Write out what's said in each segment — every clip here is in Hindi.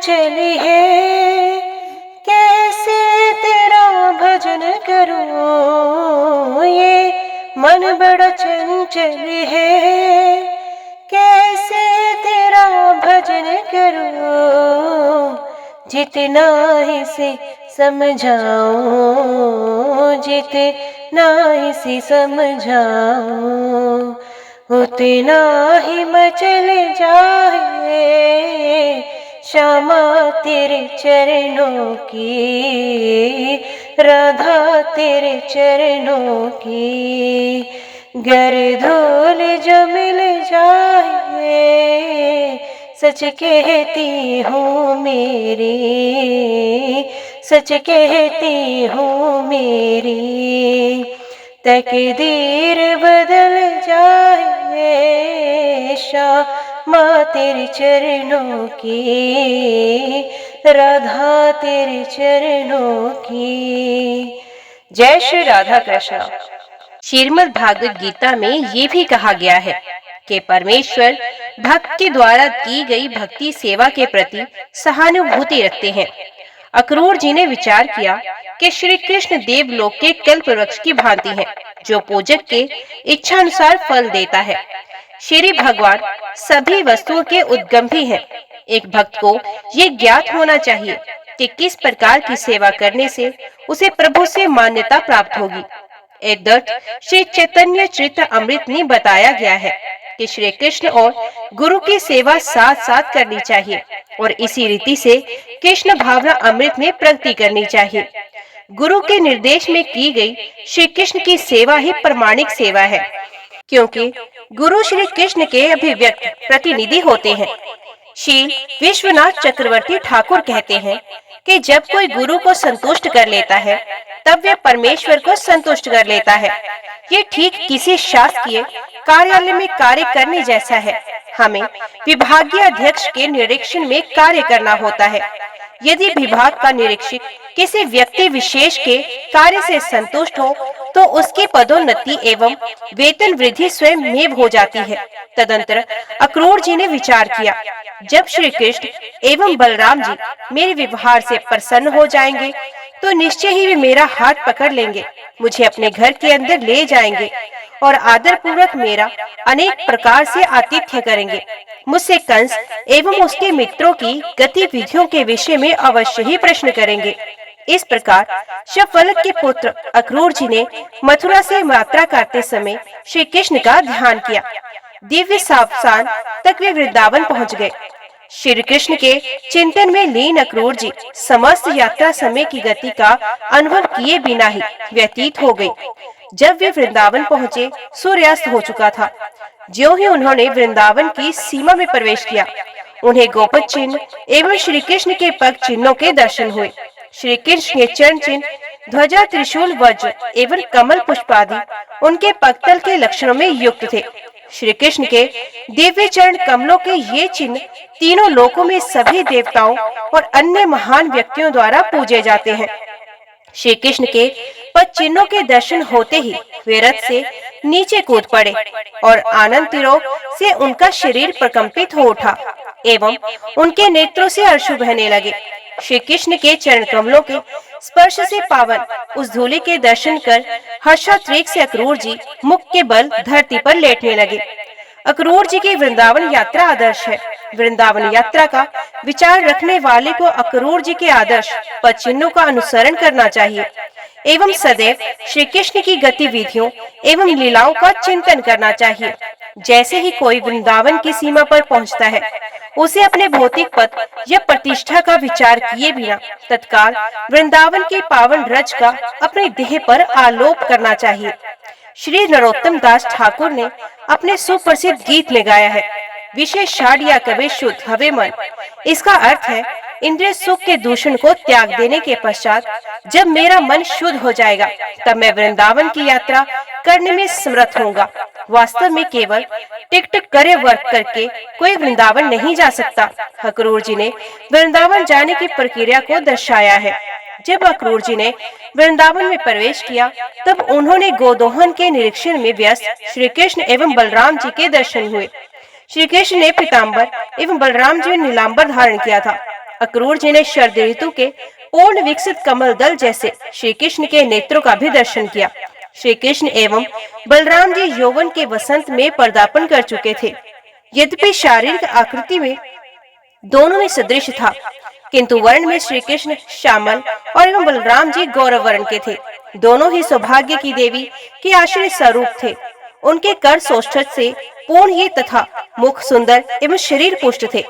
चंचल है, कैसे तेरा भजन करूं। ये मन बड़ा चंचल है, कैसे तेरा भजन करूं। जितना इसे समझाऊं, जितना इसे समझाऊं, उतना ही मचल जाए श्यामा तेरे चरणों की, राधा तेरे चरणों की। गर धूल जो मिल जाए, सच कहती हूँ मेरी, सच कहती हूँ मेरी। तकदीर बदल जाए श्यामा तेरे चरणों की, राधा तेरे चरणों की। जय श्री राधा कृष्ण। श्रीमद् भागवत गीता में ये भी कहा गया है कि परमेश्वर भक्त के द्वारा की गई भक्ति सेवा के प्रति सहानुभूति रखते हैं। अक्रूर जी ने विचार किया कि श्री कृष्ण देवलोक के कल्प वृक्ष की भांति हैं, जो पूजक के इच्छा अनुसार फल देता है। श्री भगवान सभी वस्तुओं के उद्गम भी हैं। एक भक्त को ये ज्ञात होना चाहिए कि किस प्रकार की सेवा करने से उसे प्रभु से मान्यता प्राप्त होगी। एतद् श्री चैतन्य चरितामृत में बताया गया है कि श्री कृष्ण और गुरु की सेवा साथ साथ करनी चाहिए और इसी रीति से कृष्ण भावना अमृत में प्रगति करनी चाहिए। गुरु के निर्देश में की गई श्री कृष्ण की सेवा ही प्रमाणिक सेवा है, क्योंकि गुरु श्री कृष्ण के अभिव्यक्त प्रतिनिधि होते हैं। श्री विश्वनाथ चक्रवर्ती ठाकुर कहते हैं कि जब कोई गुरु को संतुष्ट कर लेता है, तब वे परमेश्वर को संतुष्ट कर लेता है। ये ठीक किसी शासकीय कार्यालय में कार्य करने जैसा है। हमें विभागीय अध्यक्ष के निरीक्षण में कार्य करना होता है। यदि विभाग का निरीक्षक किसी व्यक्ति विशेष के कार्य से संतुष्ट हो, तो उसकी पदोन्नति एवं वेतन वृद्धि स्वयं में हो जाती है। तदंतर अक्रूर जी ने विचार किया, जब श्री कृष्ण एवं बलराम जी मेरे व्यवहार से प्रसन्न हो जाएंगे, तो निश्चय ही वे मेरा हाथ पकड़ लेंगे, मुझे अपने घर के अंदर ले जाएंगे और आदर पूर्वक मेरा अनेक प्रकार से आतिथ्य करेंगे। मुझसे कंस एवं उसके मित्रों की गतिविधियों के विषय में अवश्य ही प्रश्न करेंगे। इस प्रकार शफवल्क के पुत्र अक्रूर जी ने मथुरा से यात्रा करते समय श्री कृष्ण का ध्यान किया। दिव्य सावसान तक वे वृंदावन पहुँच गए। श्री कृष्ण के चिंतन में लीन अक्रूर जी समस्त यात्रा समय की गति का अनुभव किए बिना ही व्यतीत हो गई। जब वे वृंदावन पहुँचे, सूर्यास्त हो चुका था। ज्यों ही उन्होंने वृंदावन की सीमा में प्रवेश किया, उन्हें गोपद चिन्ह एवं श्री कृष्ण के पग चिन्हों के दर्शन हुए। श्री कृष्ण के चरण चिन्ह, ध्वजा, त्रिशूल, वज्र एवं कमल पुष्प आदि उनके पगतल के लक्षणों में युक्त थे। श्री कृष्ण के दिव्य चरण कमलों के ये चिन्ह तीनों लोकों में सभी देवताओं और अन्य महान व्यक्तियों द्वारा पूजे जाते हैं। श्री कृष्ण के पद चिन्हों के दर्शन होते ही वे रथ से नीचे कूद पड़े और आनंद तिरोक से उनका शरीर प्रकंपित हो उठा एवं उनके नेत्रों से अश्रु बहने लगे। श्री कृष्ण के चरण कमलों के स्पर्श से पावन उस धूलि के दर्शन कर हर्षातिरेक से अक्रूर जी मुख के बल धरती पर लेटने लगे। अक्रूर जी की वृंदावन यात्रा आदर्श है। वृंदावन यात्रा का विचार रखने वाले को अक्रूर जी के आदर्श पद चिन्हों का अनुसरण करना चाहिए एवं सदैव श्री कृष्ण की गतिविधियों एवं लीलाओं का चिंतन करना चाहिए। जैसे ही कोई वृंदावन की सीमा पर पहुंचता है, उसे अपने भौतिक पद या प्रतिष्ठा का विचार किए बिना तत्काल वृंदावन के पावन रज का अपने देह पर आलोप करना चाहिए। श्री नरोत्तम दास ठाकुर ने अपने सुप्रसिद्ध गीत में गाया है, विषय शाढ़िया कबे शुद्ध हवे मन। इसका अर्थ है, इंद्रिय सुख के दूषण को त्याग देने के पश्चात जब मेरा मन शुद्ध हो जाएगा, तब मैं वृंदावन की यात्रा करने में समर्थ होऊंगा। वास्तव में केवल टिकट करे वर्क करके कोई वृंदावन नहीं जा सकता। अक्रूर जी ने वृंदावन जाने की प्रक्रिया को दर्शाया है। जब अक्रूर जी ने वृंदावन में प्रवेश किया, तब उन्होंने गोदोहन के निरीक्षण में व्यस्त श्री कृष्ण एवं बलराम जी के दर्शन हुए। श्री कृष्ण ने पीताम्बर एवं बलराम जी ने नीलांबर धारण किया था। अक्रूर जी ने शरद ऋतु के पूर्ण विकसित कमल दल जैसे श्री कृष्ण के नेत्रों का भी दर्शन किया। श्री कृष्ण एवं बलराम जी यौवन के वसंत में पदार्पण कर चुके थे। यद्यपि शारीरिक आकृति में दोनों में सदृश था, किंतु वर्ण में श्री कृष्ण श्यामल और एवं बलराम जी गौरव वर्ण के थे। दोनों ही सौभाग्य की देवी के आश्रय स्वरूप थे। उनके कर सौष्ठव से पूर्ण ये तथा मुख सुंदर एवं शरीर पुष्ट थे।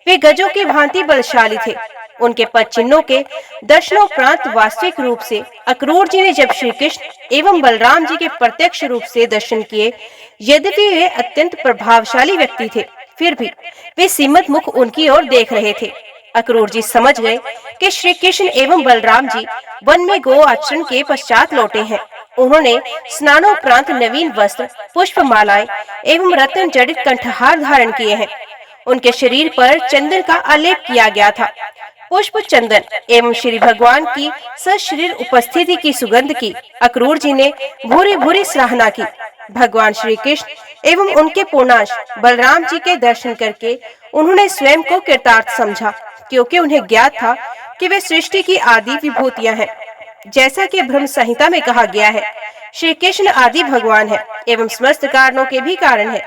वे गजों की भांति बलशाली थे। उनके पद चिन्हों के दर्शनोपरांत वास्तविक रूप से अक्रूर जी ने जब श्री कृष्ण एवं बलराम जी के प्रत्यक्ष रूप से दर्शन किए, यद्यपि वे अत्यंत प्रभावशाली व्यक्ति थे, फिर भी वे सीमित मुख उनकी ओर देख रहे थे। अक्रूर जी समझ गए कि श्री कृष्ण एवं बलराम जी वन में गो आचरण के पश्चात लौटे हैं। उन्होंने स्नानोपरांत नवीन वस्त्र, पुष्प मालाएं एवं रत्न जड़ित कंठहार धारण किए हैं। उनके शरीर पर चंदन का आलेप किया गया था। पुष्प चंदन एवं श्री भगवान की सशरीर उपस्थिति की सुगंध की अक्रूर जी ने भूरी भूरी सराहना की। भगवान श्री कृष्ण एवं उनके पूर्णांश बलराम जी के दर्शन करके उन्होंने स्वयं को कृतार्थ समझा, क्योंकि उन्हें ज्ञात था कि वे सृष्टि की आदि विभूतियां हैं। जैसा कि ब्रह्म संहिता में कहा गया है, श्री कृष्ण आदि भगवान है एवं समस्त कारणों के भी कारण है।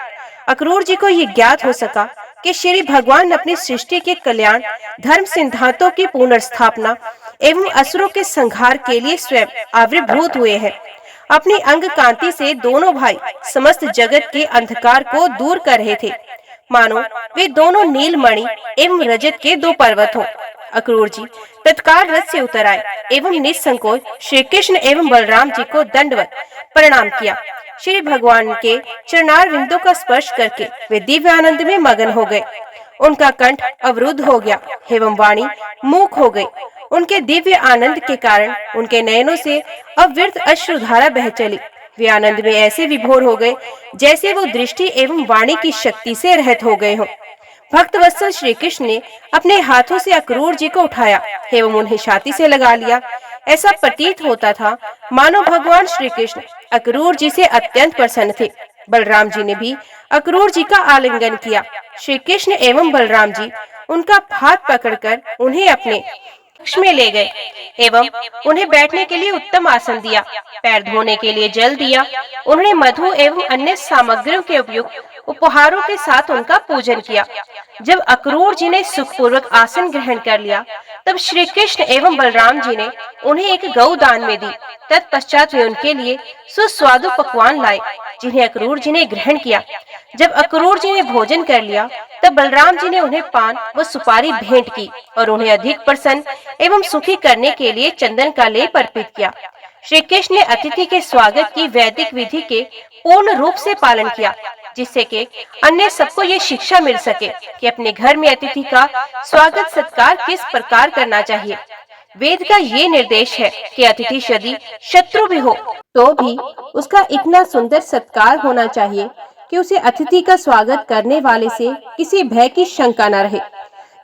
अक्रूर जी को ये ज्ञात हो सका कि श्री भगवान अपनी सृष्टि के कल्याण, धर्म सिद्धांतों की पुनर्स्थापना एवं असुरों के संहार के लिए स्वयं आविर्भूत हुए हैं। अपनी अंग कांति से दोनों भाई समस्त जगत के अंधकार को दूर कर रहे थे, मानो वे दोनों नीलमणि एवं रजत के दो पर्वत हों। अक्रूर जी तत्काल रथ से उतर आए एवं निसंकोच श्री कृष्ण एवं बलराम जी को दंडवत प्रणाम किया। श्री भगवान के चरणार बिंदु का स्पर्श करके वे दिव्य आनंद में मगन हो गए। उनका कंठ अवरुद्ध हो गया एवं वाणी मूक हो गई। उनके दिव्य आनंद के कारण उनके नयनों से अविरत अश्रुधारा बह चली। वे आनंद में ऐसे विभोर हो गए जैसे वो दृष्टि एवं वाणी की शक्ति से रहित हो गए हों। भक्त वत्सल श्री कृष्ण ने अपने हाथों से अक्रूर जी को उठाया एवं उन्हें छाती से लगा लिया। ऐसा प्रतीत होता था मानो भगवान श्री कृष्ण अक्रूर जी से अत्यंत प्रसन्न थे। बलराम जी ने भी अक्रूर जी का आलिंगन किया। श्री कृष्ण एवं बलराम जी उनका हाथ पकड़कर उन्हें अपने कक्ष में ले गए एवं उन्हें बैठने के लिए उत्तम आसन दिया, पैर धोने के लिए जल दिया। उन्होंने मधु एवं अन्य सामग्रियों के उपयुक्त उपहारों के साथ उनका पूजन किया। जब अक्रूर जी ने सुखपूर्वक आसन ग्रहण कर लिया, तब श्री कृष्ण एवं बलराम जी ने उन्हें एक गौ दान में दी। तत्पश्चात वे उनके लिए सुस्वादु पकवान लाए, जिन्हें अक्रूर जी ने ग्रहण किया। जब अक्रूर जी ने भोजन कर लिया, तब बलराम जी ने उन्हें पान व सुपारी भेंट की और उन्हें अधिक प्रसन्न एवं सुखी करने के लिए चंदन का लेप अर्पित किया। श्री कृष्ण ने अतिथि के स्वागत की वैदिक विधि के पूर्ण रूप से पालन किया, जिससे कि अन्य सबको ये शिक्षा मिल सके कि अपने घर में अतिथि का स्वागत सत्कार किस प्रकार करना चाहिए। वेद का ये निर्देश है कि अतिथि यदि शत्रु भी हो तो भी उसका इतना सुंदर सत्कार होना चाहिए कि उसे अतिथि का स्वागत करने वाले से किसी भय की शंका न रहे।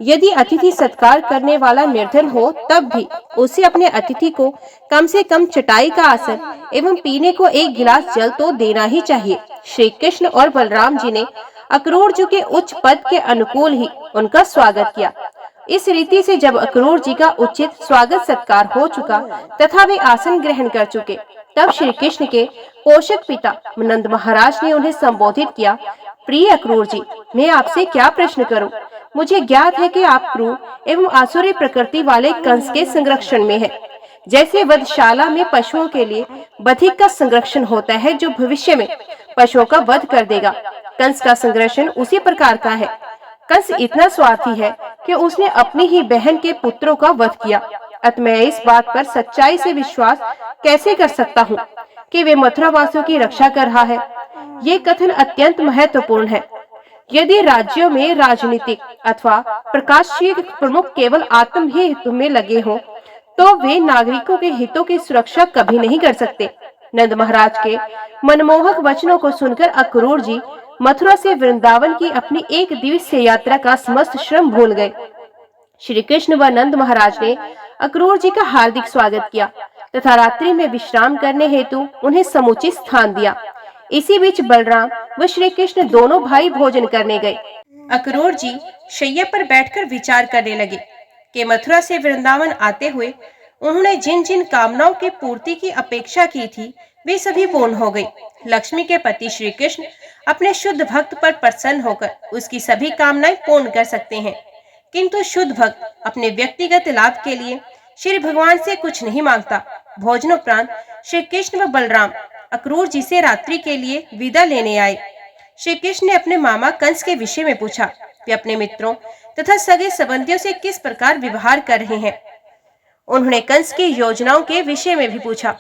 यदि अतिथि सत्कार करने वाला निर्धन हो, तब भी उसे अपने अतिथि को कम से कम चटाई का आसन एवं पीने को एक गिलास जल तो देना ही चाहिए। श्री कृष्ण और बलराम जी ने अक्रूर जी के उच्च पद के अनुकूल ही उनका स्वागत किया। इस रीति से जब अक्रूर जी का उचित स्वागत सत्कार हो चुका तथा वे आसन ग्रहण कर चुके, तब श्री कृष्ण के पोषक पिता नंद महाराज ने उन्हें संबोधित किया। प्रिय अक्रूर जी, मैं आपसे क्या प्रश्न करूं? मुझे ज्ञात है कि आप क्रूर एवं आसुरी प्रकृति वाले कंस के संरक्षण में हैं। जैसे वधशाला में पशुओं के लिए बधिक का संरक्षण होता है, जो भविष्य में पशुओं का वध कर देगा, कंस का संरक्षण उसी प्रकार का है। कंस इतना स्वार्थी है कि उसने अपनी ही बहन के पुत्रों का वध किया। अतः मैं इस बात पर सच्चाई से विश्वास कैसे कर सकता हूँ कि वे मथुरा वासियों की रक्षा कर रहा है? ये कथन अत्यंत महत्वपूर्ण है। यदि राज्यों में राजनीतिक अथवा प्रकाशीय प्रमुख केवल आत्म ही हित में लगे हों, तो वे नागरिकों के हितों की सुरक्षा कभी नहीं कर सकते। नंद महाराज के मनमोहक वचनों को सुनकर अक्रूर जी मथुरा से वृंदावन की अपनी एक दिवसीय यात्रा का समस्त श्रम भूल गए। श्री कृष्ण व नंद महाराज ने अक्रूर जी का हार्दिक स्वागत किया तथा रात्रि में विश्राम करने हेतु उन्हें समुचित स्थान दिया। इसी बीच बलराम व श्री कृष्ण दोनों भाई भोजन करने गए। अक्रूर जी शैया पर बैठकर विचार करने लगे कि मथुरा से वृंदावन आते हुए उन्होंने जिन जिन कामनाओं की पूर्ति की अपेक्षा की थी वे सभी पूर्ण हो गई। लक्ष्मी के पति श्री कृष्ण अपने शुद्ध भक्त पर प्रसन्न होकर उसकी सभी कामनाएं पूर्ण कर सकते हैं, किंतु शुद्ध भक्त अपने व्यक्तिगत लाभ के लिए श्री भगवान से कुछ नहीं मांगता। भोजनोपरांत श्री कृष्ण व बलराम अक्रूर जी से रात्रि के लिए विदा लेने आए। श्री कृष्ण ने अपने मामा कंस के विषय में पूछा। वे अपने मित्रों तथा सगे संबंधियों से किस प्रकार व्यवहार कर रहे हैं। उन्होंने कंस की योजनाओं के विषय में भी पूछा।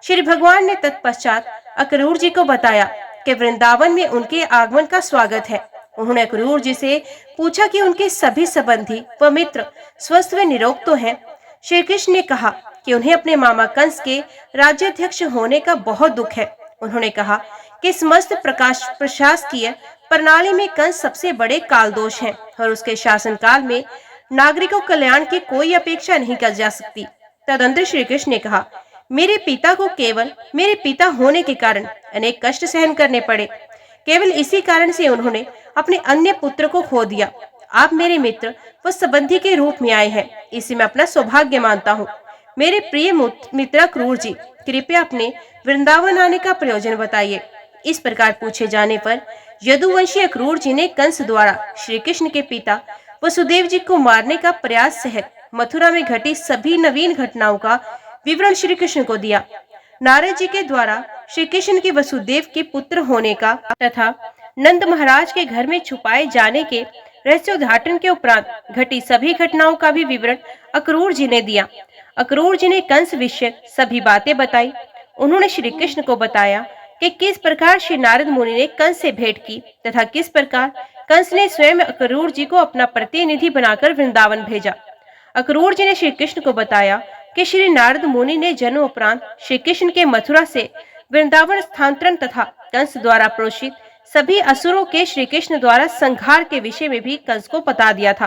श्री भगवान ने तत्पश्चात अक्रूर जी को बताया कि वृंदावन में उनके आगमन का स्वागत है। उन्होंने अक्रूर जी से पूछा कि उनके सभी संबंधी व मित्र स्वस्थ व निरोग तो हैं। श्री कृष्ण ने कहा कि उन्हें अपने मामा कंस के राज्याध्यक्ष होने का बहुत दुख है। उन्होंने कहा कि समस्त प्रशासकीय प्रणाली में कंस सबसे बड़े कालदोष हैं और उसके शासनकाल में नागरिकों कल्याण की कोई अपेक्षा नहीं कर जा सकती। तदंतर श्री कृष्ण ने कहा, मेरे पिता को केवल मेरे पिता होने के कारण अनेक कष्ट सहन करने पड़े। केवल इसी कारण से उन्होंने अपने अन्य पुत्र को खो दिया। आप मेरे मित्र व संबंधी के रूप में आए हैं, इसे मैं अपना सौभाग्य मानता हूँ। मेरे प्रिय मित्र अक्रूर जी, कृपया अपने वृंदावन आने का प्रयोजन बताइए। इस प्रकार पूछे जाने पर यदुवंशी अक्रूर जी ने कंस द्वारा श्री कृष्ण के पिता वसुदेव जी को मारने का प्रयास सहित मथुरा में घटी सभी नवीन घटनाओं का विवरण श्री कृष्ण को दिया। नारद जी के द्वारा श्री कृष्ण के वसुदेव के पुत्र होने का तथा नंद महाराज के घर में छुपाए जाने के रहस्योद्घाटन के उपरांत घटी सभी घटनाओं का भी विवरण अक्रूर जी ने दिया। अक्रूर जी ने कंस विषय सभी बातें बताई। उन्होंने श्री कृष्ण को बताया कि किस प्रकार श्री नारद मुनि ने कंस से भेंट की तथा किस प्रकार कंस ने स्वयं अक्रूर जी को अपना प्रतिनिधि बनाकर वृंदावन भेजा। अक्रूर जी ने श्री कृष्ण को बताया कि श्री नारद मुनि ने जन्म उपरांत श्री कृष्ण के मथुरा से वृंदावन स्थानांतरण तथा कंस द्वारा प्रोषित सभी असुरों के श्री कृष्ण द्वारा संहार के विषय में भी कंस को बता दिया था।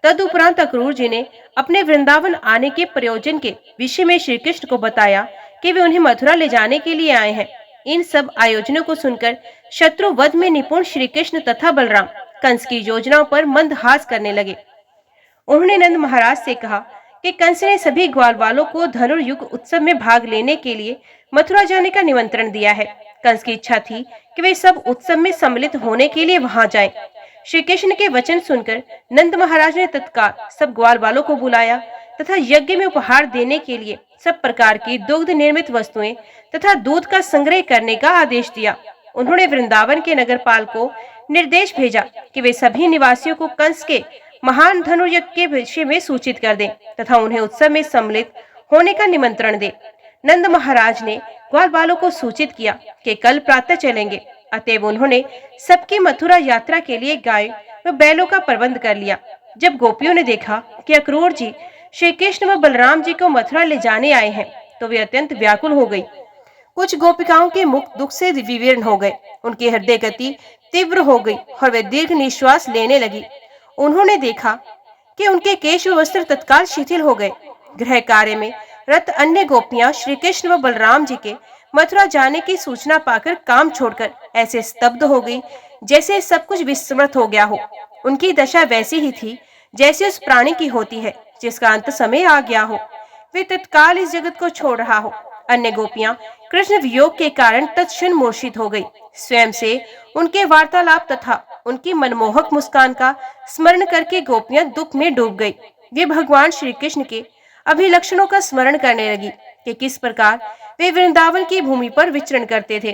तदुपरांत अक्रूर जी ने अपने वृंदावन आने के प्रयोजन के विषय में श्री कृष्ण को बताया कि वे उन्हें मथुरा ले जाने के लिए आए हैं। इन सब आयोजनों को सुनकर शत्रु वध में निपुण श्री कृष्ण तथा बलराम कंस की योजनाओं पर मंदहास करने लगे। उन्होंने नंद महाराज से कहा कि कंस ने सभी ग्वाल वालों को धनुर्युग उत्सव में भाग लेने के लिए मथुरा जाने का निमंत्रण दिया है। कंस की इच्छा थी कि वे सब उत्सव में सम्मिलित होने के लिए वहां जाएं। श्री कृष्ण के वचन सुनकर नंद महाराज ने तत्काल सब ग्वाल वालों को बुलाया तथा यज्ञ में उपहार देने के लिए सब प्रकार की दुग्ध निर्मित वस्तुएं तथा दूध का संग्रह करने का आदेश दिया। उन्होंने वृंदावन के नगरपाल को निर्देश भेजा कि वे सभी निवासियों को कंस के महान धनुर्यज्ञ के विषय में सूचित कर दें तथा उन्हें उत्सव में सम्मिलित होने का निमंत्रण दें। नंद महाराज ने ग्वाल वालों को सूचित किया कि कल प्रातः चलेंगे। अतएव उन्होंने सबकी मथुरा यात्रा के लिए गाय व बैलों का प्रबंध कर लिया। जब गोपियों ने देखा कि अक्रूर जी श्री कृष्ण व बलराम जी को मथुरा ले जाने आए हैं तो वे अत्यंत व्याकुल हो गई। कुछ गोपिकाओं के मुख दुख से विवर्ण हो गए, उनकी हृदय गति तीव्र हो गई और वे दीर्घ निश्वास लेने लगी। उन्होंने देखा कि उनके केश व वस्त्र तत्काल शिथिल हो गए। गृह कार्य में रत अन्य गोपियां श्री कृष्ण व बलराम जी के मथुरा जाने की सूचना पाकर काम छोड़कर ऐसे स्तब्ध हो गई जैसे सब कुछ विस्मृत हो गया हो। उनकी दशा वैसी ही थी जैसे उस प्राणी की होती है जिसका अंत समय आ गया हो, वे तत्काल इस जगत को छोड़ रहा हो। अन्य गोपियां कृष्ण वियोग के कारण तत्क्षण मूर्छित हो गई। स्वयं से उनके वार्तालाप तथा उनकी मनमोहक मुस्कान का स्मरण करके गोपियां दुख में डूब गई। वे भगवान श्री कृष्ण के अभिलक्षणों का स्मरण करने लगी कि किस प्रकार वे वृंदावन की भूमि पर विचरण करते थे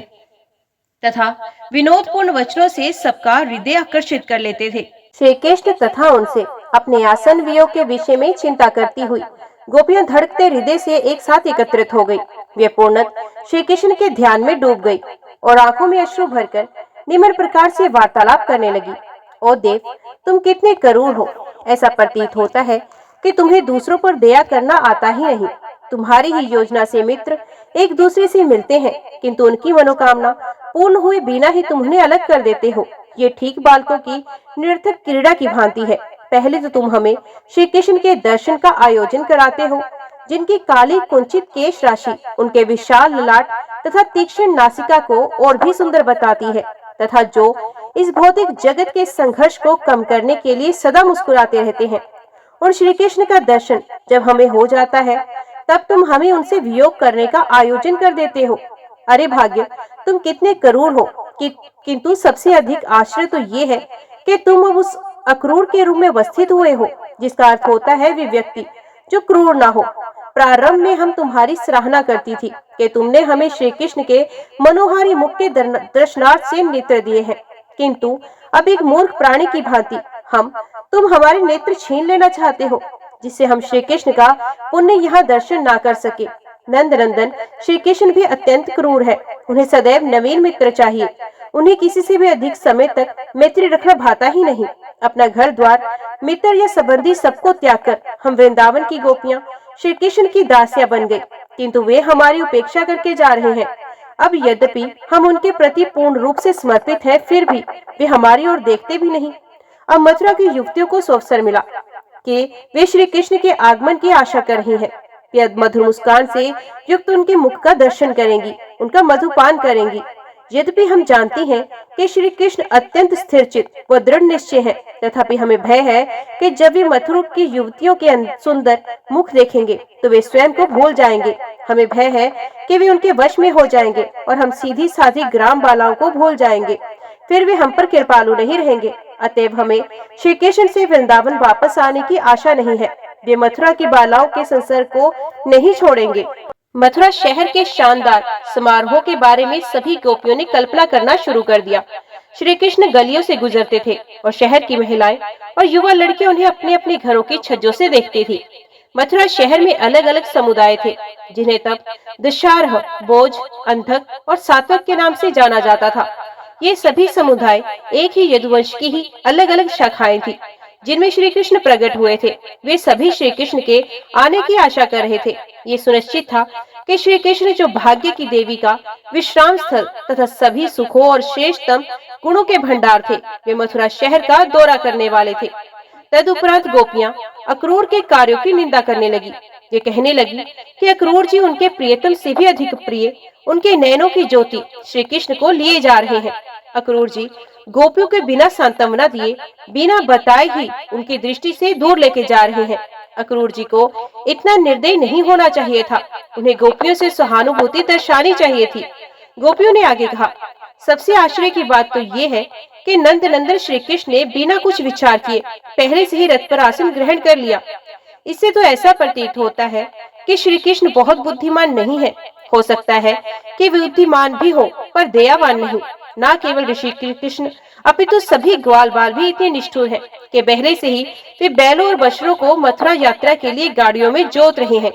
तथा विनोदपूर्ण वचनों से सबका हृदय आकर्षित कर लेते थे। श्री कृष्ण तथा उनसे अपने आसन वियोग के विषय में चिंता करती हुई गोपियां धड़कते हृदय से एक साथ एकत्रित हो गई। वे पूर्णतः श्री कृष्ण के ध्यान में डूब गई और आंखों में अश्रु भरकर निम्न प्रकार से वार्तालाप करने लगी। ओ देव, तुम कितने करूर हो। ऐसा प्रतीत होता है कि तुम्हें दूसरों पर दया करना आता ही नहीं। तुम्हारी ही योजना से मित्र एक दूसरे से मिलते हैं, किंतु उनकी मनोकामना पूर्ण हुए बिना ही तुम उन्हें अलग कर देते हो। ये ठीक बालकों की निरर्थक क्रीड़ा की भांति है। पहले तो तुम हमें श्री कृष्ण के दर्शन का आयोजन कराते हो, जिनकी काली कुंचित केश राशि उनके विशाल ललाट तथा तीक्ष्ण नासिका को और भी सुंदर बताती है, तथा जो इस भौतिक जगत के संघर्ष को कम करने के लिए सदा मुस्कुराते रहते हैं। उन श्री कृष्ण का दर्शन जब हमें हो जाता है, तब तुम हमें उनसे वियोग करने का आयोजन कर देते हो। अरे भाग्य, तुम कितने क्रूर हो। किंतु सबसे अधिक आश्चर्य तो ये है कि तुम अब उस अक्रूर के रूप में अवस्थित हुए हो, जिसका अर्थ होता है वे व्यक्ति जो क्रूर ना हो। प्रारंभ में हम तुम्हारी सराहना करती थी कि तुमने हमें श्री कृष्ण के मनोहारी मुख के दर्शनार्थ से नेत्र दिए हैं, किंतु अब एक मूर्ख प्राणी की भांति तुम हमारे नेत्र छीन लेना चाहते हो, जिससे हम श्री कृष्ण का पुण्य यहाँ दर्शन ना कर सके। नंद नंदन, श्री कृष्ण भी अत्यंत क्रूर है। उन्हें सदैव नवीन मित्र चाहिए। उन्हें किसी से भी अधिक समय तक मैत्री रखना भाता ही नहीं। अपना घर द्वार, मित्र या संबंधी सबको त्याग कर हम वृंदावन की गोपियां श्री कृष्ण की दासियां बन गई, किंतु वे हमारी उपेक्षा करके जा रहे हैं। अब यद्यपि हम उनके प्रति पूर्ण रूप से समर्पित हैं, फिर भी वे हमारी ओर देखते भी नहीं। अब मथुरा की युवतियों को अवसर मिला कि वे श्री कृष्ण के आगमन की आशा कर रही हैं। वे मधुर मुस्कान से युक्त उनके मुख का दर्शन करेंगी, उनका मधुपान करेंगी। यद्यपि हम जानती हैं कि श्री कृष्ण अत्यंत स्थिरचित्त व दृढ़ निश्चय हैं, तथापि हमें भय है कि जब वे मथुरा की युवतियों के सुंदर मुख देखेंगे तो वे स्वयं को भूल जाएंगे। हमें भय है कि वे उनके वश में हो जाएंगे और हम सीधी साधी ग्राम बालाओं को भूल जाएंगे। फिर वे हम पर कृपालु नहीं रहेंगे। अतएव हमें श्री कृष्ण से वृंदावन वापस आने की आशा नहीं है। वे मथुरा की बालाओं के संसर्ग को नहीं छोड़ेंगे। मथुरा शहर के शानदार समारोह के बारे में सभी गोपियों ने कल्पना करना शुरू कर दिया। श्री कृष्ण गलियों से गुजरते थे और शहर की महिलाएं और युवा लड़कियां उन्हें अपने अपने घरों की छज्जों से देखती थी। मथुरा शहर में अलग अलग समुदाय थे, जिन्हें तब दशारह, बोझ, अंधक और सात्वक के नाम से जाना जाता था। ये सभी समुदाय एक ही यदुवंश की ही अलग अलग शाखाएं थी, जिनमें श्री कृष्ण प्रकट हुए थे। वे सभी श्री कृष्ण के आने की आशा कर रहे थे। ये सुनिश्चित था कि श्री कृष्ण, जो भाग्य की देवी का विश्राम स्थल तथा सभी सुखों और श्रेष्ठतम गुणों के भंडार थे, वे मथुरा शहर का दौरा करने वाले थे। तदुपरांत गोपियां अक्रूर के कार्यों की निंदा करने लगी। वे कहने लगी कि अक्रूर जी उनके प्रियतम से भी अधिक प्रिय, उनके नैनों की ज्योति श्री कृष्ण को लिए जा रहे हैं। अक्रूर जी गोपियों के बिना सांत्वना दिए, बिना बताए ही उनकी दृष्टि से दूर लेके जा रहे हैं। अक्रूर जी को इतना निर्दयी नहीं होना चाहिए था। उन्हें गोपियों से सहानुभूति दर्शानी चाहिए थी। गोपियों ने आगे कहा, सबसे आश्चर्य की बात तो ये है कि नंद नंदन श्री कृष्ण ने बिना कुछ विचार किए पहले से ही रथ पर आसन ग्रहण कर लिया। इससे तो ऐसा प्रतीत होता है कि श्री कृष्ण बहुत बुद्धिमान नहीं है। हो सकता है कि वे बुद्धिमान भी हो, पर दयावान नहीं। न केवल ऋषि कृष्ण, अपितु सभी ग्वाल बाल भी इतने निष्ठुर हैं कि पहले से ही वे बैलों और बछड़ों को मथुरा यात्रा के लिए गाड़ियों में जोत रहे हैं।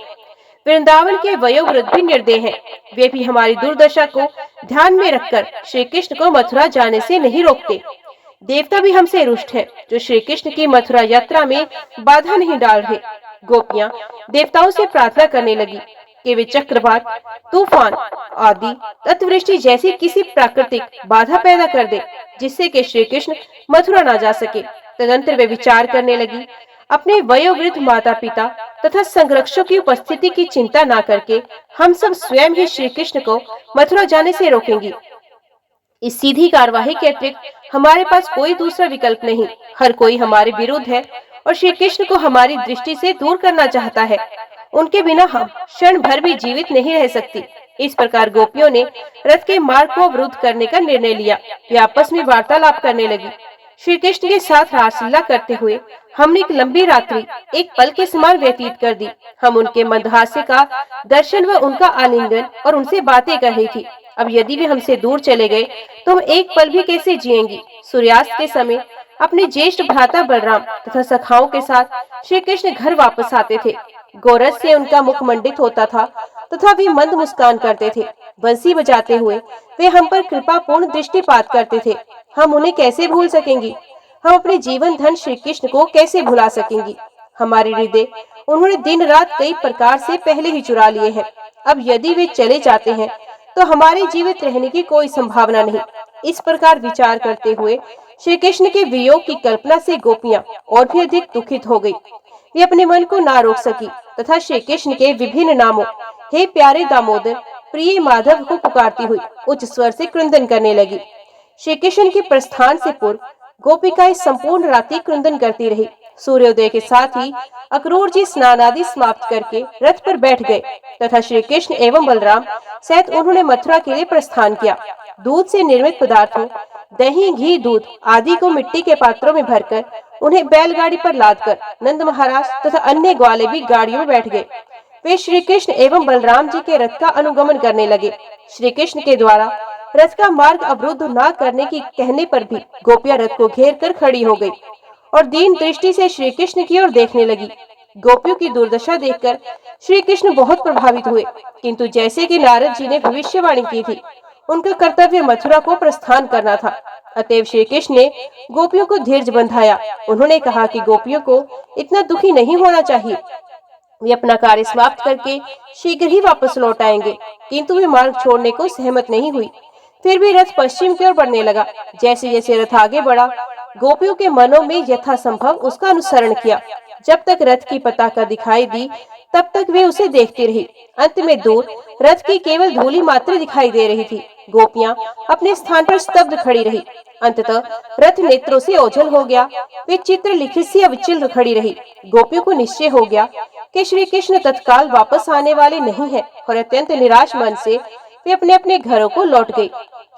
वृंदावन के वयोवृद्ध भी निर्दय हैं। वे भी हमारी दुर्दशा को ध्यान में रखकर श्री कृष्ण को मथुरा जाने से नहीं रोकते। देवता भी हमसे रुष्ट है, जो श्री कृष्ण की मथुरा यात्रा में बाधा नहीं डाल रहे। गोपियां देवताओं से प्रार्थना करने लगी कि वे चक्रवात, तूफान आदि अतिवृष्टि जैसी किसी प्राकृतिक बाधा पैदा कर दे, जिससे कि श्री कृष्ण मथुरा न जा सके। तदंतर वे विचार करने लगी, अपने वयोवृद्ध माता पिता तथा संरक्षकों की उपस्थिति की चिंता न करके हम सब स्वयं ही श्री कृष्ण को मथुरा जाने से रोकेंगी। इस सीधी कार्यवाही के अतिरिक्त हमारे पास कोई दूसरा विकल्प नहीं। हर कोई हमारे विरुद्ध है और श्री कृष्ण को हमारी दृष्टि से दूर करना चाहता है। उनके बिना हम क्षण भर भी जीवित नहीं रह सकती। इस प्रकार गोपियों ने रथ के मार्ग को अवरुद्ध करने का निर्णय लिया। वे आपस में वार्तालाप करने लगी। श्री कृष्ण के साथ रासलीला करते हुए हमने एक लंबी रात्रि एक पल के समान व्यतीत कर दी। हम उनके मंदहास्य का दर्शन व उनका आलिंगन और उनसे बातें कर रही थी। अब यदि वे हमसे दूर चले गए तो हम एक पल भी कैसे जिएंगी। सूर्यास्त के समय अपने ज्येष्ठ भ्राता बलराम तथा सखाओं के साथ श्री कृष्ण घर वापस आते थे। गोरस से उनका मुख मंडित होता था तथा वे मंद मुस्कान करते थे। बंसी बजाते हुए वे हम पर कृपा पूर्ण दृष्टिपात करते थे। हम उन्हें कैसे भूल सकेंगी। हम अपने जीवन धन श्री कृष्ण को कैसे भुला सकेंगी। हमारे हृदय उन्होंने दिन रात कई प्रकार से पहले ही चुरा लिए हैं। अब यदि वे चले जाते हैं तो हमारे जीवित रहने की कोई संभावना नहीं। इस प्रकार विचार करते हुए श्री कृष्ण के वियोग की कल्पना से गोपियां और भी अधिक दुखित हो गई। वे अपने मन को ना रोक सकी तथा श्री कृष्ण के विभिन्न नामों, हे प्यारे दामोदर, प्रिय माधव को पुकारती हुई उच्च स्वर से क्रंदन करने लगी। श्री कृष्ण के प्रस्थान से पूर्व गोपिकाएं संपूर्ण रात्रि क्रंदन करती रही। सूर्योदय के साथ ही अक्रूर जी स्नान आदि समाप्त करके रथ पर बैठ गए तथा श्री कृष्ण एवं बलराम सहित उन्होंने मथुरा के लिए प्रस्थान किया। दूध से निर्मित पदार्थों दही, घी, दूध आदि को मिट्टी के पात्रों में भरकर उन्हें बैलगाड़ी पर लादकर नंद महाराज तथा अन्य ग्वाले भी गाड़ियों में बैठ गए। वे श्री कृष्ण एवं बलराम जी के रथ का अनुगमन करने लगे। श्री कृष्ण के द्वारा रथ का मार्ग अवरुद्ध न करने की कहने पर भी गोपियां रथ को घेर कर खड़ी हो गई और दीन दृष्टि से श्री कृष्ण की ओर देखने लगी। गोपियों की दुर्दशा देखकर श्री कृष्ण बहुत प्रभावित हुए, किंतु जैसे कि नारद जी ने भविष्यवाणी की थी, उनका कर्तव्य मथुरा को प्रस्थान करना था। अतएव श्री कृष्ण ने गोपियों को धीरज बंधाया। उन्होंने कहा कि गोपियों को इतना दुखी नहीं होना चाहिए, वे अपना कार्य समाप्त करके शीघ्र ही वापस लौट आएंगे। किंतु वे मार्ग छोड़ने को सहमत नहीं हुई। फिर भी रथ पश्चिम की ओर बढ़ने लगा। जैसे जैसे रथ आगे बढ़ा, गोपियों के मनों में यथासंभव उसका अनुसरण किया। जब तक रथ की पताका दिखाई दी, तब तक वे उसे देखती रही। अंत में दूर रथ की केवल धूली मात्र दिखाई दे रही थी। गोपियां अपने स्थान पर स्तब्ध खड़ी रही। अंततः रथ नेत्रों से ओझल हो गया। वे चित्र लिखित सी अविचल खड़ी रही। गोपियों को निश्चय हो गया कि श्री कृष्ण तत्काल वापस आने वाले नहीं है और अत्यंत निराश मन से वे अपने अपने घरों को लौट गई।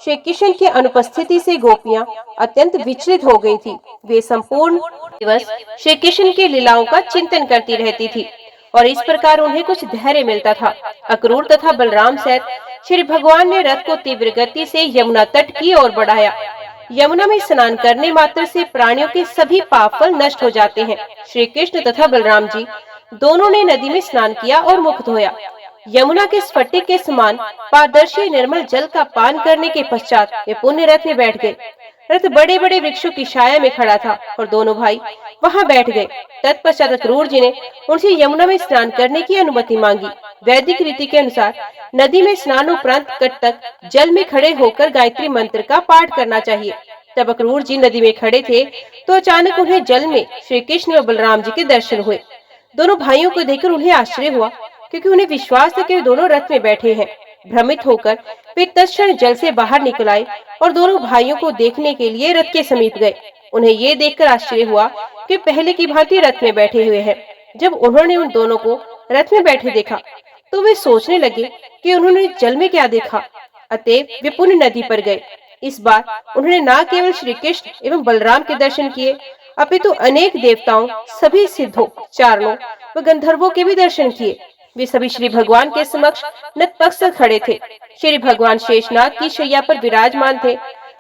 श्री कृष्ण की अनुपस्थिति से गोपियां अत्यंत विचलित हो गई थी। वे संपूर्ण दिवस श्री कृष्ण की लीलाओं का चिंतन करती रहती थी और इस प्रकार उन्हें कुछ धैर्य मिलता था। अक्रूर तथा बलराम सहित श्री भगवान ने रथ को तीव्र गति से यमुना तट की ओर बढ़ाया। यमुना में स्नान करने मात्र से प्राणियों के सभी पाप फल नष्ट हो जाते हैं। श्री कृष्ण तथा बलराम जी दोनों ने नदी में स्नान किया और मुख धोया। यमुना के स्फटिक के समान पारदर्शी निर्मल जल का पान करने के पश्चात वे पुण्य रथ में बैठ गए। रथ बड़े बड़े वृक्षों की छाया में खड़ा था और दोनों भाई वहां बैठ गए। तत्पश्चात अक्रूर जी ने उनसे यमुना में स्नान करने की अनुमति मांगी। वैदिक रीति के अनुसार नदी में स्नान उपरांत कट तक जल में खड़े होकर गायत्री मंत्र का पाठ करना चाहिए। जब अक्रूर जी नदी में खड़े थे तो अचानक उन्हें जल में श्री कृष्ण और बलराम जी के दर्शन हुए। दोनों भाइयों को देखकर उन्हें आश्चर्य हुआ, क्योंकि उन्हें विश्वास था कि वे दोनों रथ में बैठे हैं। भ्रमित होकर वे तत्क्षण जल से बाहर निकल आए और दोनों भाइयों को देखने के लिए रथ के समीप गए। उन्हें ये देखकर आश्चर्य हुआ कि पहले की भांति रथ में बैठे हुए हैं। जब उन्होंने उन दोनों को रथ में बैठे देखा तो वे सोचने लगे कि उन्होंने जल में क्या देखा। अतएव वे पुण्य नदी पर गए। इस बार उन्होंने न केवल श्री कृष्ण एवं बलराम के दर्शन किए, अपितु अनेक देवताओं, सभी सिद्धों, चारणों व गंधर्वों के भी दर्शन किए। वे सभी श्री भगवान के समक्ष नतमस्तक खड़े थे। श्री भगवान शेषनाग की शैया पर विराजमान थे।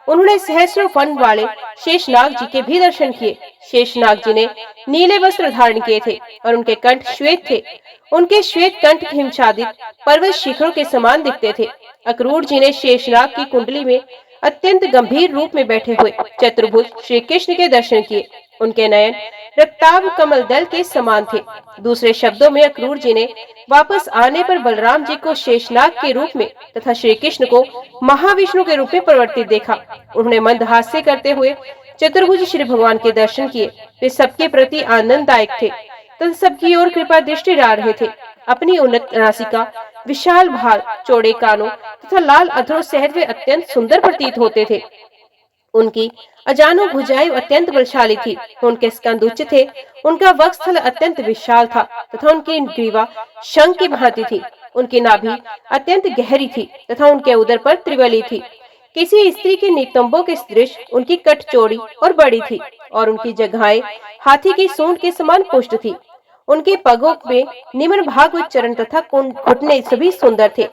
उन्होंने सहस्रों फन वाले शेषनाग जी के भी दर्शन किए। शेषनाग जी ने नीले वस्त्र धारण किए थे और उनके कंठ श्वेत थे। उनके श्वेत कंठ हिमछादित पर्वत शिखरों के समान दिखते थे। अक्रूर जी ने शेषनाग की कुंडली में अत्यंत गंभीर रूप में बैठे हुए चतुर्भुज श्री कृष्ण के दर्शन किए। उनके नयन रक्ताभ कमल दल के समान थे। दूसरे शब्दों में अक्रूर जी ने वापस आने पर बलराम जी को शेषनाग के रूप में तथा श्री कृष्ण को महाविष्णु के रूप में परिवर्तित देखा। उन्होंने मंद हास्य करते हुए चतुर्भुज श्री भगवान के दर्शन किए। वे सबके प्रति आनंददायक थे तथा सबकी ओर कृपा दृष्टि डाल रहे थे। अपनी उन्नत नासिका, विशाल भाल, चौड़े कानों तथा लाल अधरों सहित वे अत्यंत सुंदर प्रतीत होते थे। उनकी अजानु भुजाएं अत्यंत बलशाली थी। उनके स्कंद उच्च थे। उनका वक्षस्थल अत्यंत विशाल था तथा उनकी ग्रीवा शंख की भांति थी। उनकी नाभि अत्यंत गहरी थी तथा उनके उदर पर त्रिवली थी। किसी स्त्री के नितंबों के सदृश उनकी कट चौड़ी और बड़ी थी और उनकी जगहें हाथी की सूंड के समान पुष्ट थी। उनके पगों में निम्न भाग व चरण तथा घुटने सभी सुंदर थे।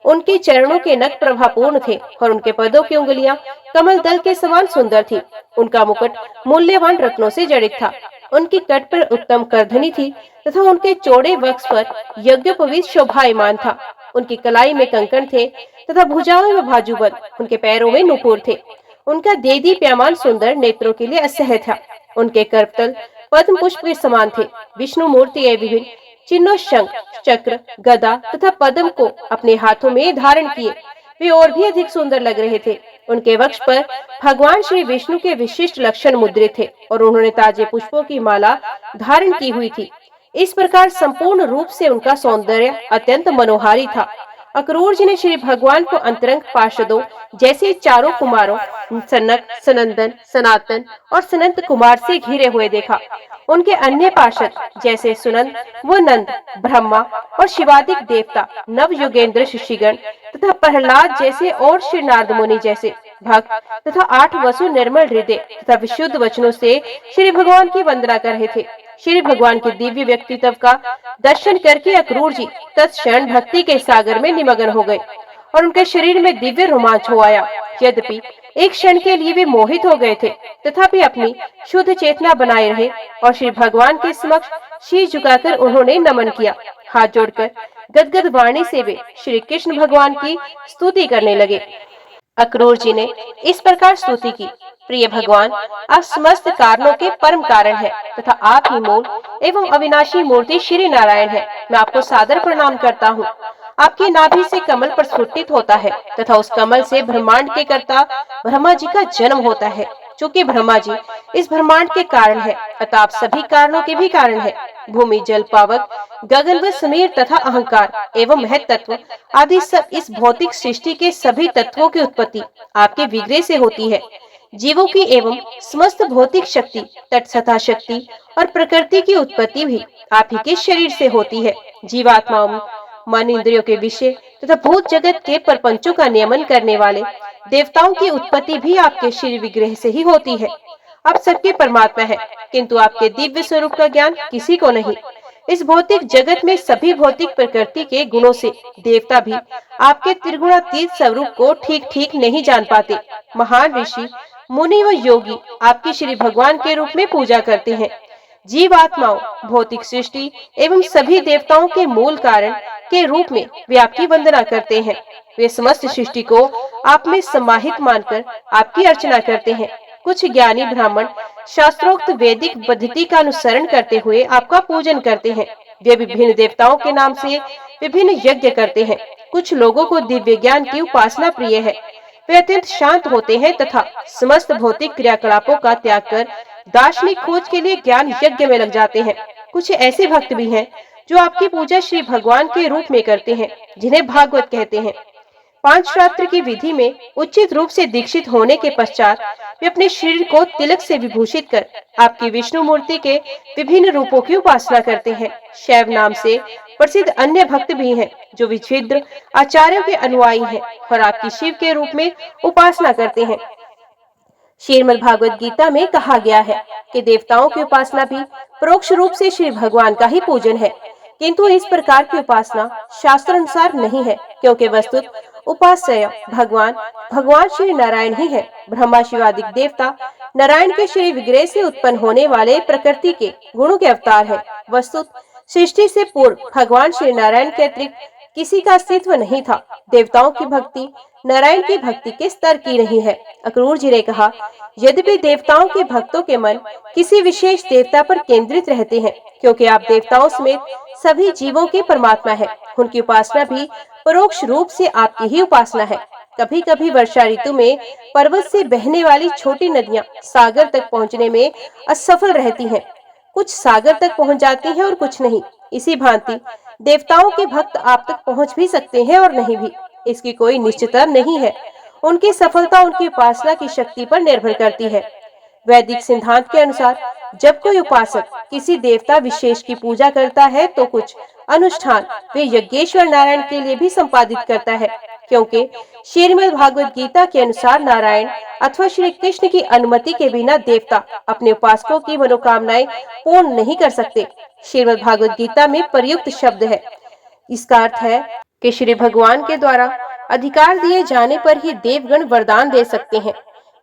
उनके चरणों के नख प्रभापूर्ण थे और उनके पदों की उंगलियां कमल दल के समान सुंदर थी। उनका मुकुट मूल्यवान रत्नों से जड़ित था। उनकी कट पर उत्तम करधनी थी तथा उनके चौड़े वक्ष पर यज्ञोपवीत शोभायमान था। उनकी कलाई में कंकण थे तथा भुजाओं में बाजूबंद। उनके पैरों में नुपुर थे। उनका देदीप्यमान सुंदर नेत्रों के लिए असह्य था। उनके करतल पद्म पुष्प के समान थे। विष्णु मूर्ति एवं विभिन्न चिन्हों, शंख, चक्र, गदा तथा पद्म को अपने हाथों में धारण किए वे और भी अधिक सुंदर लग रहे थे। उनके वक्ष पर भगवान श्री विष्णु के विशिष्ट लक्षण मुद्रित थे और उन्होंने ताजे पुष्पों की माला धारण की हुई थी। इस प्रकार संपूर्ण रूप से उनका सौंदर्य अत्यंत मनोहारी था। अक्रूर जी ने श्री भगवान को अंतरंग पार्षदों जैसे चारों कुमारों सनक, सनंदन, सनातन और सनंत कुमार से घिरे हुए देखा। उनके अन्य पार्षद जैसे सुनंद व नंद, ब्रह्मा और शिवादिक देवता, नव युगेंद्र ऋषिगण तथा प्रहलाद जैसे और श्री नारद मुनि जैसे भक्त तथा 8 वसु निर्मल हृदय तथा विशुद्ध वचनों से श्री भगवान की वंदना कर रहे थे। श्री भगवान के दिव्य व्यक्तित्व का दर्शन करके अक्रूर जी तत्क्षण भक्ति के सागर में निमग्न हो गए और उनके शरीर में दिव्य रोमांच हो आया। यद्यपि एक क्षण के लिए वे मोहित हो गए थे, तथापि अपनी शुद्ध चेतना बनाए रहे और श्री भगवान के समक्ष शीश झुकाकर उन्होंने नमन किया। हाथ जोड़कर गदगद वाणी से वे श्री कृष्ण भगवान की स्तुति करने लगे। अक्रूर जी ने इस प्रकार स्तुति की, प्रिय भगवान, आप समस्त कारणों के परम कारण है तथा आप ही मूल एवं अविनाशी मूर्ति श्री नारायण है। मैं आपको सादर प्रणाम करता हूँ। आपकी नाभि से कमल प्रस्फुटित होता है तथा उस कमल से ब्रह्मांड के कर्ता ब्रह्मा जी का जन्म होता है। चूंकि ब्रह्मा जी इस ब्रह्मांड के कारण है, अतः आप सभी कारणों के भी कारण है। भूमि, जल, पावक, गगन व समीर तथा अहंकार एवं महत तत्व आदि सब इस भौतिक सृष्टि के सभी तत्वों की उत्पत्ति आपके विग्रह से होती है। जीवों की एवं समस्त भौतिक शक्ति, तटस्थता शक्ति और प्रकृति की उत्पत्ति भी आप ही के शरीर से होती है। जीवात्माओं, मन, इंद्रियों के विषय तथा भूत जगत के प्रपंचों का नियमन करने वाले देवताओं की उत्पत्ति भी आपके श्री विग्रह से ही होती है। आप सबके परमात्मा है, किंतु आपके दिव्य स्वरूप का ज्ञान किसी को नहीं। इस भौतिक जगत में सभी भौतिक प्रकृति के गुणों से देवता भी आपके त्रिगुणातीत स्वरूप को ठीक ठीक नहीं जान पाते। महान ऋषि, मुनि व योगी आपकी श्री भगवान के रूप में पूजा करते हैं। जीवात्माओं, भौतिक सृष्टि एवं सभी देवताओं के मूल कारण के रूप में वे आपकी वंदना करते हैं। वे समस्त सृष्टि को आप में समाहित मानकर आपकी अर्चना करते हैं। कुछ ज्ञानी ब्राह्मण शास्त्रोक्त वैदिक पद्धति का अनुसरण करते हुए आपका पूजन करते हैं। वे विभिन्न देवताओं के नाम से विभिन्न यज्ञ करते हैं। कुछ लोगों को दिव्य ज्ञान की उपासना प्रिय है। वे अत्यंत शांत होते हैं तथा समस्त भौतिक क्रियाकलापों का त्याग कर दार्शनिक खोज के लिए ज्ञान यज्ञ में लग जाते हैं। कुछ ऐसे भक्त भी हैं जो आपकी पूजा श्री भगवान के रूप में करते हैं, जिन्हें भागवत कहते हैं। 5 रात्र की विधि में उचित रूप से दीक्षित होने के पश्चात वे अपने शरीर को तिलक से विभूषित कर आपकी विष्णु मूर्ति के विभिन्न रूपों की उपासना करते हैं। शैव नाम से प्रसिद्ध अन्य भक्त भी हैं जो विचित्र आचार्यों के अनुयायी हैं और आपकी शिव के रूप में उपासना करते हैं। श्रीमद् भागवत गीता में कहा गया है कि देवताओं की उपासना भी परोक्ष रूप से श्री भगवान का ही पूजन है, किंतु इस प्रकार की उपासना शास्त्र अनुसार नहीं है, क्योंकि वस्तुत उपास्य भगवान श्री नारायण ही है। ब्रह्मा शिवादिक देवता नारायण के श्री विग्रह से उत्पन्न होने वाले प्रकृति के गुणों के अवतार है। वस्तुत सृष्टि से पूर्व भगवान श्री नारायण के अतिरिक्त किसी का अस्तित्व नहीं था। देवताओं की भक्ति नारायण की भक्ति के स्तर की नहीं है। अक्रूर जी ने कहा, यद्यपि देवताओं के भक्तों के मन किसी विशेष देवता पर केंद्रित रहते हैं, क्योंकि आप देवताओं समेत सभी जीवों के परमात्मा है। उनकी उपासना भी परोक्ष रूप से आपकी ही उपासना है। कभी कभी वर्षा ऋतु में पर्वत से बहने वाली छोटी नदियां सागर तक पहुंचने में असफल रहती हैं। कुछ सागर तक पहुंच जाती हैं और कुछ नहीं। इसी भांति देवताओं के भक्त आप तक पहुंच भी सकते हैं और नहीं भी। इसकी कोई निश्चितता नहीं है। उनकी सफलता उनकी उपासना की शक्ति पर निर्भर करती है। वैदिक सिद्धांत के अनुसार जब कोई उपासक किसी देवता विशेष की पूजा करता है तो कुछ अनुष्ठान वे यज्ञेश्वर नारायण के लिए भी संपादित करता है, क्योंकि श्रीमद् भागवत गीता के अनुसार नारायण अथवा श्री कृष्ण की अनुमति के बिना देवता अपने उपासकों की मनोकामनाएं पूर्ण नहीं कर सकते। श्रीमद् भागवत गीता में प्रयुक्त शब्द है। इसका अर्थ है कि श्री भगवान के द्वारा अधिकार दिए जाने पर ही देवगण वरदान दे सकते हैं।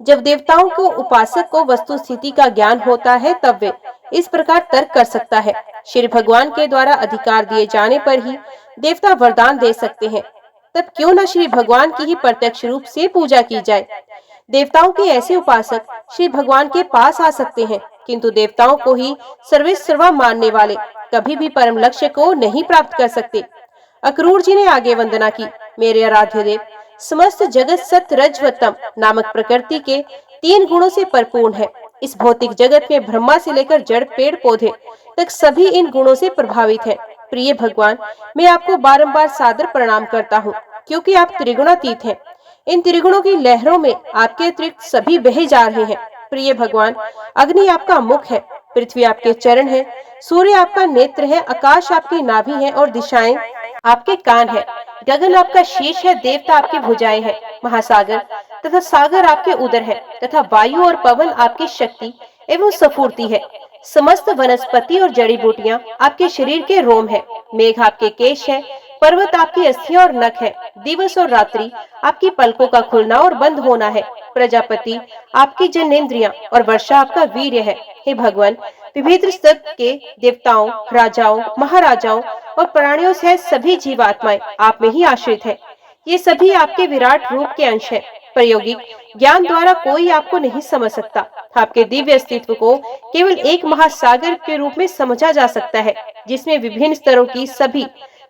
जब देवताओं को उपासक को वस्तु स्थिति का ज्ञान होता है तब वे इस प्रकार तर्क कर सकता है, श्री भगवान के द्वारा अधिकार दिए जाने पर ही देवता वरदान दे सकते हैं, तब क्यों न श्री भगवान की ही प्रत्यक्ष रूप से पूजा की जाए। देवताओं के ऐसे उपासक श्री भगवान के पास आ सकते हैं, किंतु देवताओं को ही सर्वेश्वर मानने वाले कभी भी परम लक्ष्य को नहीं प्राप्त कर सकते। अक्रूर जी ने आगे वंदना की, मेरे आराध्य देव, समस्त जगत सत रज व तम नामक प्रकृति के 3 गुणों से परिपूर्ण है। इस भौतिक जगत में ब्रह्मा से लेकर जड़ पेड़ पौधे तक सभी इन गुणों से प्रभावित हैं। प्रिय भगवान, मैं आपको बारंबार सादर प्रणाम करता हूँ, क्योंकि आप त्रिगुणातीत हैं। इन त्रिगुणों की लहरों में आपके अतिरिक्त सभी बहे जा रहे हैं। प्रिय भगवान, अग्नि आपका मुख है, पृथ्वी आपके चरण है, सूर्य आपका नेत्र है, आकाश आपकी नाभि है और दिशाएं आपके कान है, गगन आपका शीर्ष है, देवता आपकी भुजाएं है, महासागर तथा सागर आपके उदर है, तथा वायु और पवन आपकी शक्ति एवं सफूर्ति है। समस्त वनस्पति और जड़ी बूटियां आपके शरीर के रोम है, मेघ आपके केश है, पर्वत आपकी अस्थियां और नख है, दिवस और रात्रि आपकी पलकों का खुलना और बंद होना है, प्रजापति आपकी जनेंद्रियां और वर्षा आपका वीर्य है। हे भगवान, विभिन्न स्तर के देवताओं, राजाओं, महाराजाओं और प्राणियों सहित सभी जीवात्माएं आप में ही आश्रित है। ये सभी आपके विराट रूप के अंश है। प्रायोगिक ज्ञान द्वारा कोई आपको नहीं समझ सकता। आपके दिव्य अस्तित्व को केवल एक महासागर के रूप में समझा जा सकता है, जिसमें विभिन्न स्तरों की सभी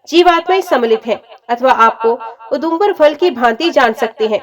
जीवात्माएं सम्मिलित हैं, अथवा आपको उदुम्बर फल की भांति जान सकते हैं,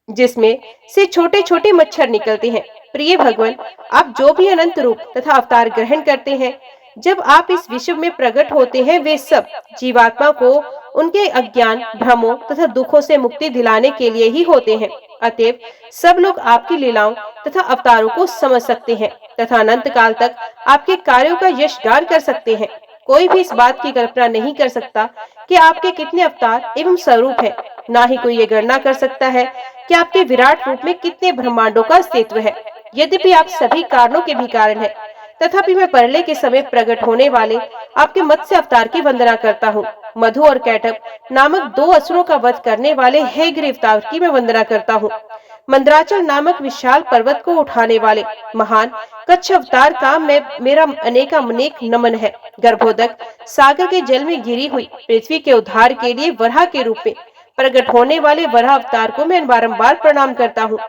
जिसमें से छोटे छोटे मच्छर निकलते हैं। प्रिय भगवान, आप जो भी अनंत रूप तथा अवतार ग्रहण करते हैं, जब आप इस विश्व में प्रकट होते हैं, वे सब जीवात्मा को उनके अज्ञान, भ्रमों तथा दुखों से मुक्ति दिलाने के लिए ही होते हैं। अतएव सब लोग आपकी लीलाओं तथा अवतारों को समझ सकते हैं तथा अनंत काल तक आपके कार्यों का यशगान कर सकते हैं। कोई भी इस बात की कल्पना नहीं कर सकता कि आपके कितने अवतार एवं स्वरूप है। ना ही कोई ये गणना कर सकता है कि आपके विराट रूप में कितने ब्रह्मांडों का अस्तित्व है। यद्यपि आप सभी कारणों के भी कारण है, तथापि मैं परले के समय प्रकट होने वाले आपके मत्स्य अवतार की वंदना करता हूँ। मधु और कैटभ नामक दो असुरों का वध करने वाले हैग्रीव अवतार की मैं वंदना करता हूँ। मंदराचल नामक विशाल पर्वत को उठाने वाले महान कच्छ अवतार का मेरा अनेक नमन है। गर्भोदक सागर के जल में गिरी हुई पृथ्वी के उद्धार के लिए वराह के रूप में प्रकट होने वाले वराह अवतार को मैं बारंबार प्रणाम करता हूँ।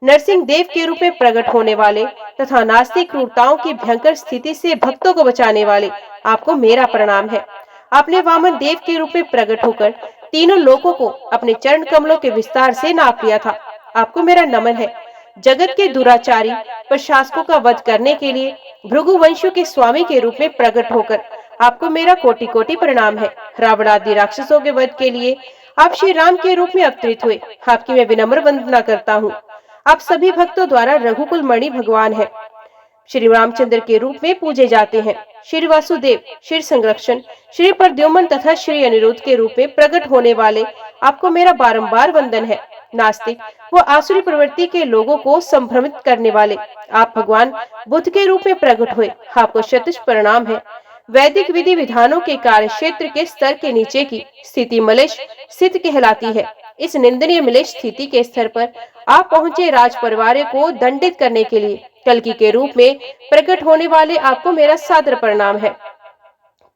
नरसिंह देव के रूप में प्रकट होने वाले तथा नास्तिक क्रूरताओं की भयंकर स्थिति से भक्तों को बचाने वाले आपको मेरा प्रणाम है। आपने वामन देव के रूप में प्रकट होकर तीनों लोकों को अपने चरण कमलों के विस्तार से नाप लिया था। आपको मेरा नमन है। जगत के दुराचारी प्रशासकों का वध करने के लिए भृगु वंशों के स्वामी के रूप में प्रकट होकर आपको मेरा कोटि कोटि प्रणाम है। रावण आदि राक्षसों के वध के लिए आप श्री राम के रूप में अवतरित हुए। आपकी मैं विनम्र वंदना करता हूँ। आप सभी भक्तों द्वारा रघुकुल मणि भगवान है, श्री रामचंद्र के रूप में पूजे जाते हैं। श्री वासुदेव, श्री संरक्षण, श्री प्रद्युम्न तथा श्री अनिरुद्ध के रूप में प्रकट होने वाले आपको मेरा बारंबार वंदन है। नास्तिक व आसुरी प्रवृत्ति के लोगों को संभ्रमित करने वाले आप भगवान बुद्ध के रूप में प्रकट हुए। आपको शतश प्रणाम है। वैदिक विधि विधानों के कार्य क्षेत्र के स्तर के नीचे की स्थिति मलेश स्थित कहलाती है। इस निंदनीय मलेश स्थिति के स्तर पर आप पहुंचे राज परिवार को दंडित करने के लिए कल्कि के रूप में प्रकट होने वाले आपको मेरा सादर प्रणाम है।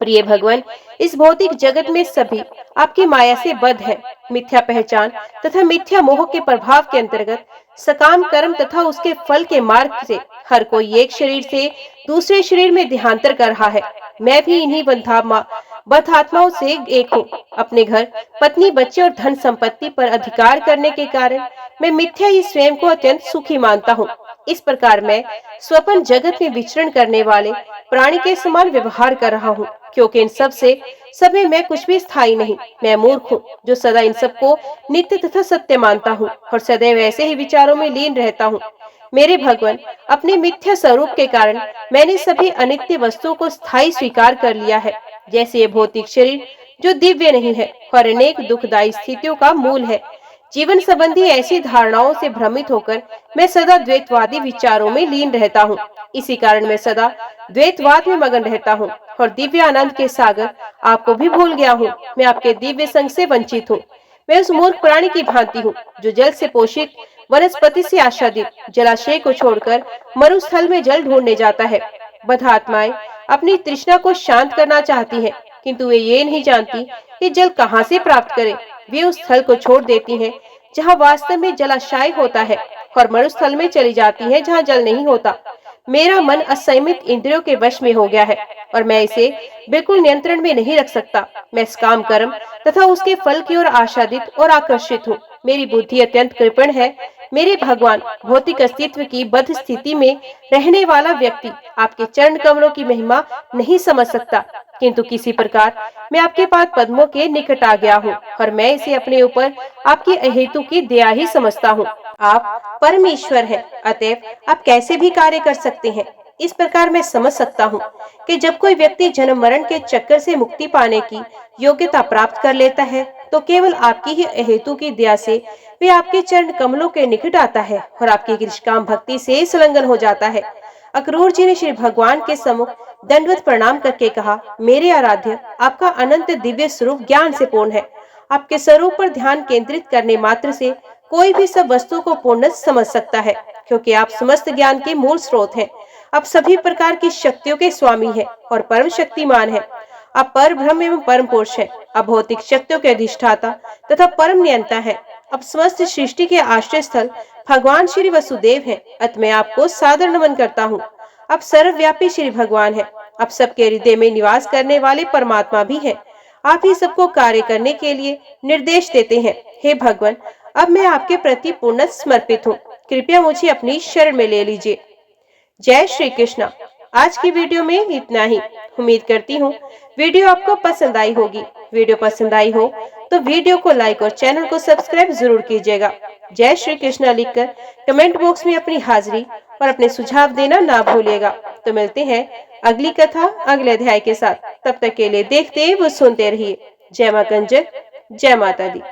प्रिय भगवान, इस भौतिक जगत में सभी आपकी माया से बद्ध है। मिथ्या पहचान तथा मिथ्या मोह के प्रभाव के अंतर्गत सकाम कर्म तथा उसके फल के मार्ग से हर कोई एक शरीर से दूसरे शरीर में देहांतर कर रहा है। मैं भी इन्हीं बद्धात्माओं से एक हूँ। अपने घर, पत्नी, बच्चे और धन संपत्ति पर अधिकार करने के कारण मैं मिथ्या ही स्वयं को अत्यंत सुखी मानता हूँ। इस प्रकार मैं स्वप्न जगत में विचरण करने वाले प्राणी के समान व्यवहार कर रहा हूँ, क्योंकि इन सब में मैं कुछ भी स्थायी नहीं। मैं मूर्ख हूँ जो सदा इन सबको नित्य तथा सत्य मानता हूँ और सदैव ऐसे ही विचारों में लीन रहता हूँ। मेरे भगवान, अपने मिथ्या स्वरूप के कारण मैंने सभी अनित्य वस्तुओं को स्थायी स्वीकार कर लिया है, जैसे ये भौतिक शरीर जो दिव्य नहीं है और अनेक दुखदायी स्थितियों का मूल है। जीवन संबंधी ऐसी धारणाओं से भ्रमित होकर मैं सदा द्वैतवादी विचारों में लीन रहता हूँ। इसी कारण मैं सदा द्वैतवाद में मगन रहता हूँ और दिव्य आनंद के सागर आपको भी भूल गया हूँ। मैं आपके दिव्य संग से वंचित हूँ। मैं उस मूर्ख प्राणी की भांति हूँ जो जल से पोषित वनस्पति से आच्छादित जलाशय को छोड़कर मरुस्थल में जल ढूंढने जाता है। बद्धात्माएं अपनी तृष्णा को शांत करना चाहती हैं, किंतु वे ये नहीं जानती कि जल कहाँ से प्राप्त करें। वे उस स्थल को छोड़ देती हैं जहाँ वास्तव में जलाशय होता है और मरुस्थल में चली जाती हैं जहाँ जल नहीं होता। मेरा मन असंयमित इंद्रियों के वश में हो गया है और मैं इसे बिल्कुल नियंत्रण में नहीं रख सकता। मैं काम कर्म तथा उसके फल की ओर आशादित और आकर्षित हूँ। मेरी बुद्धि अत्यंत कृपण है। मेरे भगवान, भौतिक अस्तित्व की बद्ध स्थिति में रहने वाला व्यक्ति आपके चरण कमलों की महिमा नहीं समझ सकता, किंतु किसी प्रकार मैं आपके पाद पद्मों के निकट आ गया हूँ और मैं इसे अपने ऊपर आपकी अहेतु की दया ही समझता हूँ। आप परमेश्वर हैं, अतएव आप कैसे भी कार्य कर सकते हैं। इस प्रकार मैं समझ सकता हूँ कि जब कोई व्यक्ति जन्म मरण के चक्कर से मुक्ति पाने की योग्यता प्राप्त कर लेता है, तो केवल आपकी ही अहेतु की दया से वे आपके चरण कमलों के निकट आता है और आपकी निष्काम भक्ति से संलग्न हो जाता है। अक्रूर जी ने श्री भगवान के सम्मुख दंडवत प्रणाम करके कहा, मेरे आराध्य, आपका अनंत दिव्य स्वरूप ज्ञान से पूर्ण है। आपके स्वरूप पर ध्यान केंद्रित करने मात्र से कोई भी सब वस्तु को पूर्ण समझ सकता है, क्योंकि आप समस्त ज्ञान के मूल स्रोत हैं। आप सभी प्रकार की शक्तियों के स्वामी हैं और परम शक्तिमान हैं। आप पर ब्रह्म एवं परम पुरुष हैं। आप भौतिक शक्तियों के अधिष्ठाता तथा परम नियंता है। अब समस्त सृष्टि के आश्रय स्थल भगवान श्री वसुदेव हैं। अतः मैं आपको सादर नमन करता हूँ। आप सर्वव्यापी श्री भगवान हैं। आप सबके हृदय में निवास करने वाले परमात्मा भी हैं। आप ही सबको कार्य करने के लिए निर्देश देते हैं। हे भगवान, अब मैं आपके प्रति पूर्ण समर्पित हूँ। कृपया मुझे अपनी शरण में ले लीजिए। जय श्री कृष्ण। आज की वीडियो में इतना ही। उम्मीद करती हूँ वीडियो आपको पसंद आई होगी। वीडियो पसंद आई हो तो वीडियो को लाइक और चैनल को सब्सक्राइब जरूर कीजिएगा। जय श्री कृष्ण लिखकर कमेंट बॉक्स में अपनी हाजिरी और अपने सुझाव देना ना भूलिएगा। तो मिलते हैं अगली कथा अगले अध्याय के साथ। तब तक के लिए देखते व सुनते रहिए। जय मां कंजक, जय माता दी।